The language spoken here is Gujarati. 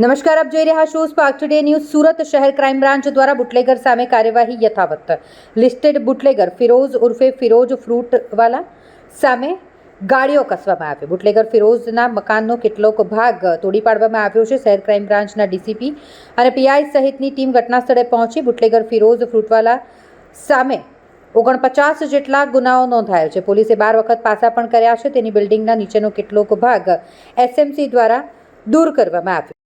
નમસ્કાર, આપ જોઈ રહ્યા છો સ્પાર્ક ટુડે ન્યૂઝ. સુરત શહેર ક્રાઇમ બ્રાન્ચ દ્વારા બુટલેગર સામે કાર્યવાહી યથાવત. લિસ્ટેડ બુટલેગર ફિરોઝ ઉર્ફે ફિરોજ ફ્રૂટવાલા સામે ગાડીઓ કસવામાં આવી. બુટલેગર ફિરોઝના મકાનનો કેટલોક ભાગ તોડી પાડવામાં આવ્યો છે. શહેર ક્રાઇમ બ્રાન્ચના ડીસીપી અને પીઆઈ સહિતની ટીમ ઘટના સ્થળે પહોંચી. બુટલેગર ફિરોઝ ફ્રૂટવાલા સામે 49 જેટલા ગુનાઓ નોંધાયેલ છે. પોલીસે 12 વખત પાસા પણ કર્યા છે. તેની બિલ્ડિંગના નીચેનો કેટલોક ભાગ એસએમસી દ્વારા દૂર કરવામાં આવ્યો.